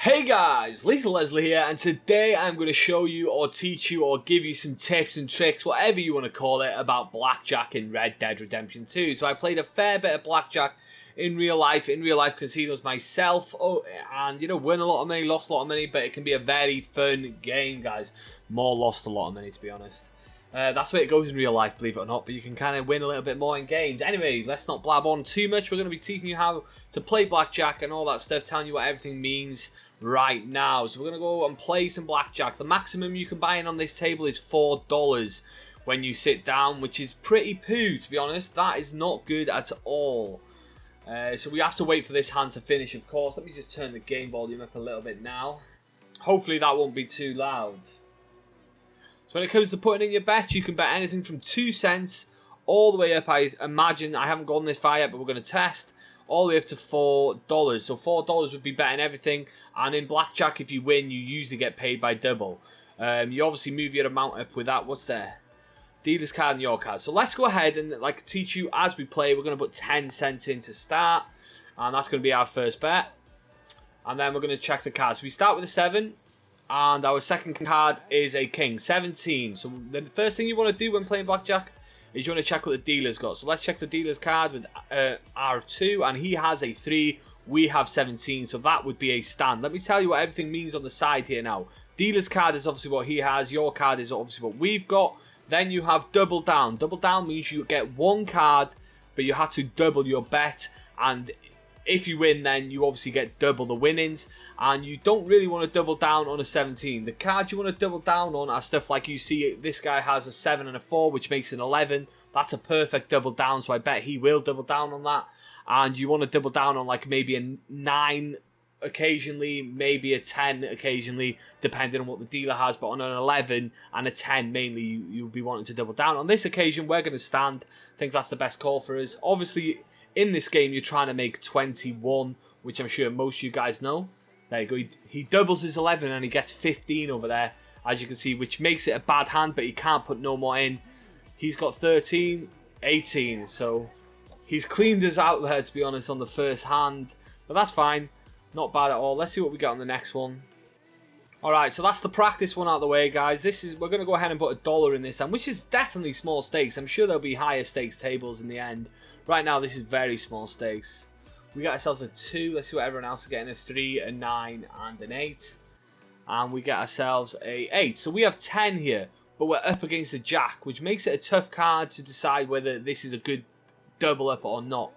Hey guys, Lethal Leslie here, and today I'm going to show you or teach you or give you some tips and tricks, whatever you want to call it, about Blackjack in Red Dead Redemption 2. So I played a fair bit of Blackjack in real life casinos myself, and you know, won a lot of money, lost a lot of money, but it can be a very fun game, guys. More lost a lot of money, to be honest. That's the way it goes in real life, believe it or not, but you can kind of win a little bit more in games. Anyway, let's not blab on too much. We're going to be teaching you how to play Blackjack and all that stuff, telling you what everything means right now. So we're going to go and play some Blackjack. The maximum you can buy in on this table is $4 when you sit down, which is pretty poo, to be honest. That is not good at all. So we have to wait for this hand to finish, of course. Let me just turn the game volume up a little bit now. Hopefully that won't be too loud. So when it comes to putting in your bets, you can bet anything from 2 cents all the way up. I imagine, I haven't gone this far yet, but we're going to test, all the way up to $4. So $4 would be betting everything. And in Blackjack, if you win, you usually get paid by double. You obviously move your amount up with that. What's there? Dealer's card and your card. So let's go ahead and teach you as we play. We're going to put 10 cents in to start. And that's going to be our first bet. And then we're going to check the cards. So we start with a 7. And our second card is a king, 17. So the first thing you want to do when playing Blackjack is you want to check what the dealer's got. So let's check the dealer's card with R2, and he has a 3. We have 17, so that would be a stand. Let me tell you what everything means on the side here now. Dealer's card is obviously what he has. Your card is obviously what we've got. Then you have double down. Double down means you get one card, but you have to double your bet. And if you win, then you obviously get double the winnings. And you don't really want to double down on a 17. The cards you want to double down on are stuff like you see this guy has a 7 and a 4, which makes an 11. That's a perfect double down, so I bet he will double down on that. And you want to double down on like maybe a 9 occasionally, maybe a 10 occasionally, depending on what the dealer has. But on an 11 and a 10 mainly, you'll be wanting to double down. On this occasion, we're going to stand. I think that's the best call for us. Obviously, in this game, you're trying to make 21, which I'm sure most of you guys know. There you go. He doubles his 11 and he gets 15 over there, as you can see, which makes it a bad hand, but he can't put no more in. He's got 13, 18, so he's cleaned us out there, to be honest, on the first hand. But that's fine. Not bad at all. Let's see what we get on the next one. Alright, so that's the practice one out of the way, guys. We're going to go ahead and put $1 in this hand, which is definitely small stakes. I'm sure there'll be higher stakes tables in the end. Right now, this is very small stakes. We got ourselves a 2. Let's see what everyone else is getting. A 3, a 9, and an 8. And we get ourselves a 8. So we have 10 here, but we're up against a jack, which makes it a tough card to decide whether this is a good double up or not.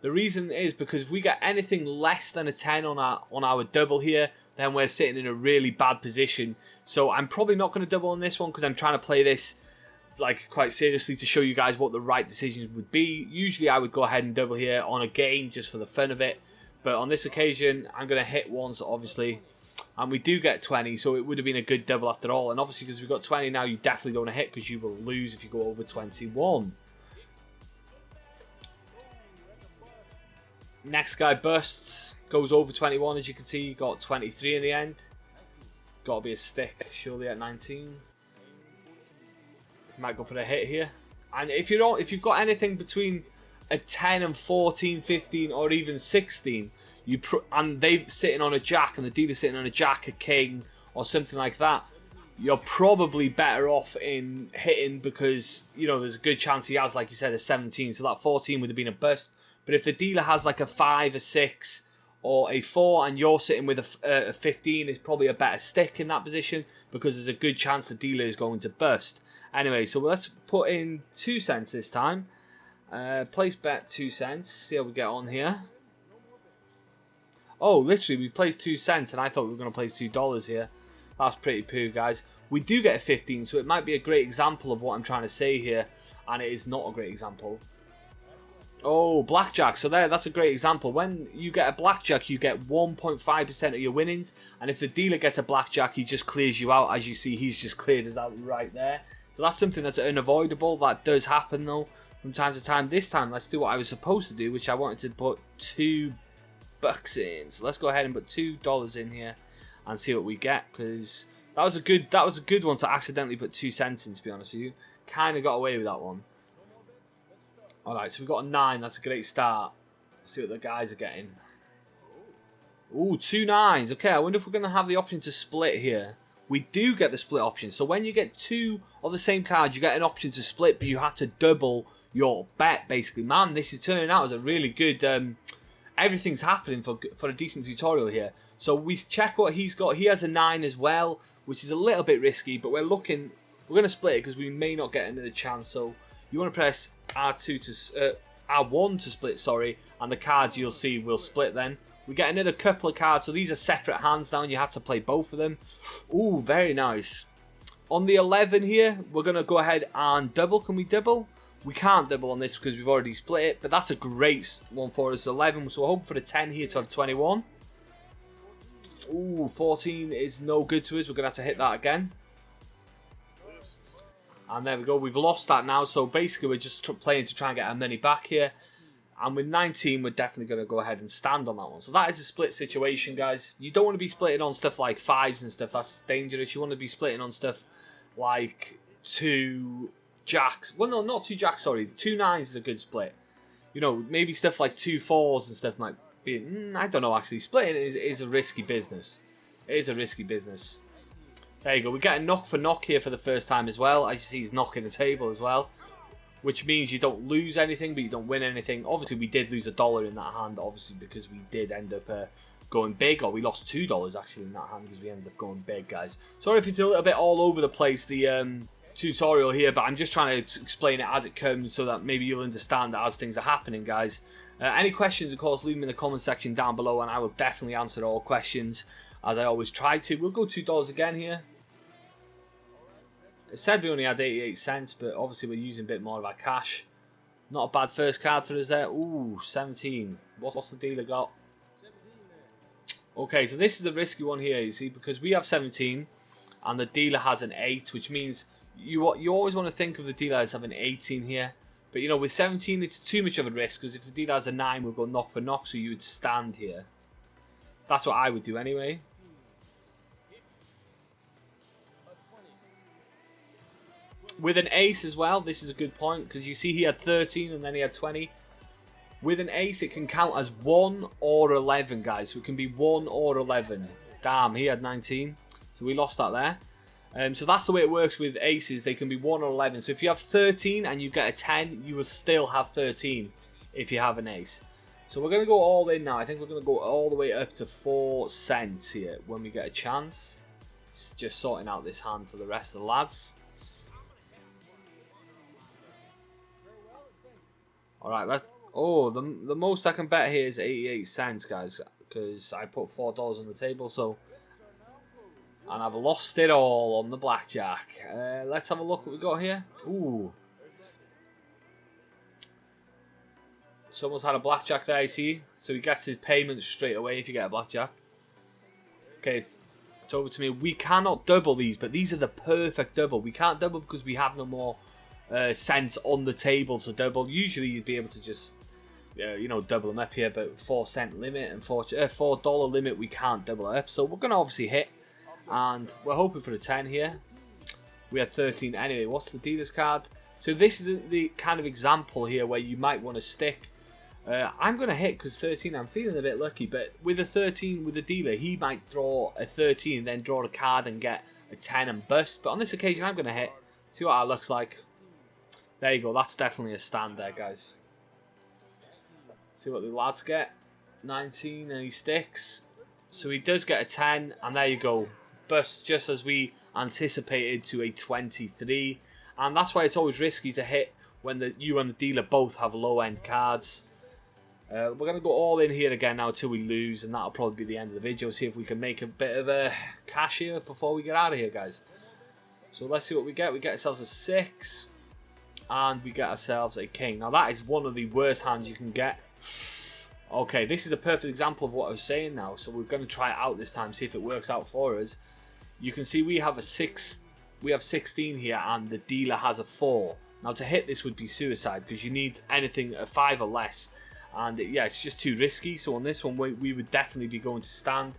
The reason is because if we get anything less than a 10 on our double here, then we're sitting in a really bad position. So I'm probably not going to double on this one because I'm trying to play this like quite seriously to show you guys what the right decisions would be. Usually I would go ahead and double here on a game just for the fun of it, but on this occasion I'm going to hit once, obviously, and we do get 20, so it would have been a good double after all. And obviously because we've got 20 now, you definitely don't want to hit because you will lose if you go over 21. Next guy busts, goes over 21. As you can see, got 23 in the end. Got to be a stick surely at 19. Might go for the hit here. And if you've got anything between a 10 and 14, 15, or even 16, and they sitting on a jack and the dealer's sitting on a jack, a king, or something like that, you're probably better off in hitting because, you know, there's a good chance he has, like you said, a 17. So that 14 would have been a bust. But if the dealer has like a 5, a 6, or a 4, and you're sitting with a 15, it's probably a better stick in that position because there's a good chance the dealer is going to bust. Anyway, so let's put in 2 cents this time. Place bet 2 cents. See how we get on here. Oh, literally, we placed 2 cents, and I thought we were going to place $2 here. That's pretty poo, guys. We do get a 15, so it might be a great example of what I'm trying to say here, and it is not a great example. Oh, Blackjack. So that's a great example. When you get a Blackjack, you get 1.5% of your winnings, and if the dealer gets a Blackjack, he just clears you out. As you see, he's just cleared us out right there. So that's something that's unavoidable. That does happen though from time to time. This time, let's do what I was supposed to do, which I wanted to put $2 in. So let's go ahead and put $2 in here and see what we get, because that was a good one to accidentally put 2 cents in. To be honest with you, kind of got away with that one. All right, so we've got a 9. That's a great start. Let's see what the guys are getting. Ooh, 2 9s. Okay, I wonder if we're going to have the option to split here. We do get the split option. So when you get 2 of the same card, you get an option to split, but you have to double your bet, basically. Man, this is turning out as a really good... everything's happening for a decent tutorial here. So we check what he's got. He has a 9 as well, which is a little bit risky, but we're going to split it because we may not get another chance. So you want to press R1 to split, sorry, and the cards you'll see will split then. We get another couple of cards, so these are separate hands now, and you have to play both of them. Ooh, very nice. On the 11 here, we're going to go ahead and double. Can we double? We can't double on this because we've already split it, but that's a great one for us. 11, so we're hoping for the 10 here to have 21. Ooh, 14 is no good to us. We're going to have to hit that again. And there we go. We've lost that now, so basically we're just playing to try and get our money back here. And with 19, we're definitely going to go ahead and stand on that one. So that is a split situation, guys. You don't want to be splitting on stuff like 5s and stuff. That's dangerous. You want to be splitting on stuff like 2 jacks. Well, no, not 2 jacks, sorry. 2 9s is a good split. You know, maybe stuff like 2 4s and stuff might be... I don't know, actually. Splitting is a risky business. It is a risky business. There you go. We get a knock for knock here for the first time as well. As you see, he's knocking the table as well. Which means you don't lose anything, but you don't win anything. Obviously, we did lose $1 in that hand, obviously, because we did end up going big. Or we lost $2 actually in that hand because we ended up going big, guys. Sorry if it's a little bit all over the place, the tutorial here, but I'm just trying to explain it as it comes so that maybe you'll understand as things are happening, guys. Any questions, of course, leave them in the comment section down below, and I will definitely answer all questions, as I always try to. We'll go $2 again here. It said we only had 88 cents, but obviously we're using a bit more of our cash. Not a bad first card for us there. Ooh, 17. What's the dealer got? Okay, so this is a risky one here, you see, because we have 17 and the dealer has an 8, which means you always want to think of the dealer as having 18 here. But, you know, with 17, it's too much of a risk, because if the dealer has a 9, we'll go knock for knock, so you would stand here. That's what I would do anyway. With an ace as well, this is a good point, because you see he had 13 and then he had 20. With an ace, it can count as 1 or 11, guys. So it can be 1 or 11. Damn, he had 19. So we lost that there. So that's the way it works with aces. They can be 1 or 11. So if you have 13 and you get a 10, you will still have 13 if you have an ace. So we're going to go all in now. I think we're going to go all the way up to 4 cents here when we get a chance. It's just sorting out this hand for the rest of the lads. Alright, let's... Oh, the most I can bet here is 88 cents, guys. Because I put $4 on the table, so... And I've lost it all on the blackjack. Let's have a look what we got here. Ooh. Someone's had a blackjack there, I see. So he gets his payment straight away if you get a blackjack. Okay, it's over to me. We cannot double these, but these are the perfect double. We can't double because we have no more... cents on the table to double. Usually you'd be able to just you know, double them up here, but 4 cent limit and $4 limit, we can't double it up. So we're going to obviously hit, and we're hoping for the 10 here. We had 13 anyway. What's the dealer's card? So this is the kind of example here where you might want to stick. I'm going to hit because 13, I'm feeling a bit lucky, but with a 13 with the dealer, he might draw a 13 and then draw a card and get a 10 and bust. But on this occasion, I'm going to hit. See what that looks like. There you go, that's definitely a stand there, guys. See what the lads get. 19 and he sticks. So he does get a 10, and there you go. Bust just as we anticipated to a 23. And that's why it's always risky to hit when you and the dealer both have low-end cards. We're going to go all in here again now until we lose, and that'll probably be the end of the video. See if we can make a bit of a cash here before we get out of here, guys. So let's see what we get. We get ourselves a 6. And we get ourselves a king. Now that is one of the worst hands you can get. Okay, this is a perfect example of what I was saying now. So we're going to try it out this time, see if it works out for us. You can see we have a 6. We have 16 here, and the dealer has a 4. Now to hit this would be suicide because you need anything a 5 or less. And yeah, it's just too risky. So on this one, we would definitely be going to stand,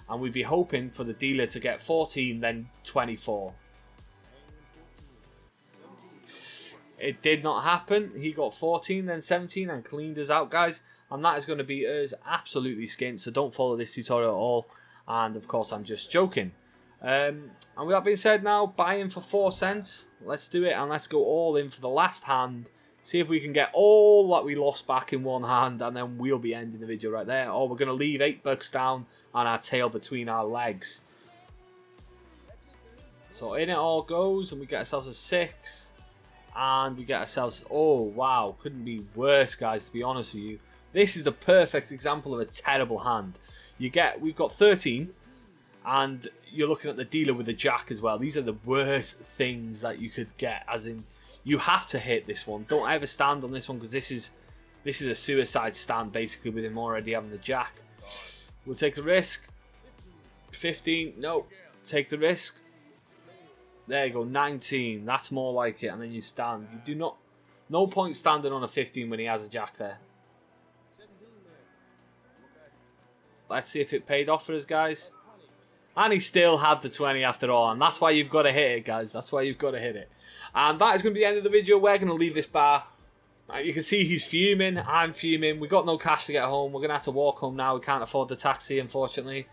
and we'd be hoping for the dealer to get 14, then 24. It did not happen. He got 14, then 17, and cleaned us out, guys. and that is going to be us absolutely skint, so don't follow this tutorial at all. And of course, I'm just joking. And with that being said, now buy in for 4 cents. Let's do it, and let's go all in for the last hand. See if we can get all that we lost back in one hand, and then we'll be ending the video right there. Or we're going to leave $8 down and our tail between our legs. So in it all goes, and we get ourselves a 6. And we get ourselves, oh wow, couldn't be worse, guys, to be honest with you. This is the perfect example of a terrible hand. We've got 13, and you're looking at the dealer with the jack as well. These are the worst things that you could get, as in, you have to hit this one. Don't ever stand on this one, because this is a suicide stand, basically, with him already having the jack. We'll take the risk. 15, no, take the risk. There you go, 19. That's more like it, and then you stand. You do not, no point standing on a 15 when he has a jack there. Let's see if it paid off for us, guys. And he still had the 20 after all, and that's why you've got to hit it, guys. That's why you've got to hit it. And that is going to be the end of the video. We're going to leave this bar. You can see he's fuming. I'm fuming. We've got no cash to get home. We're going to have to walk home now. We can't afford the taxi, unfortunately.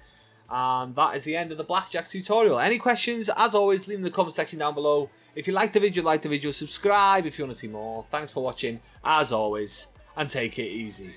And that is the end of the Blackjack tutorial. Any questions, as always, leave them in the comment section down below. If you liked the video, subscribe if you want to see more. Thanks for watching, as always, and take it easy.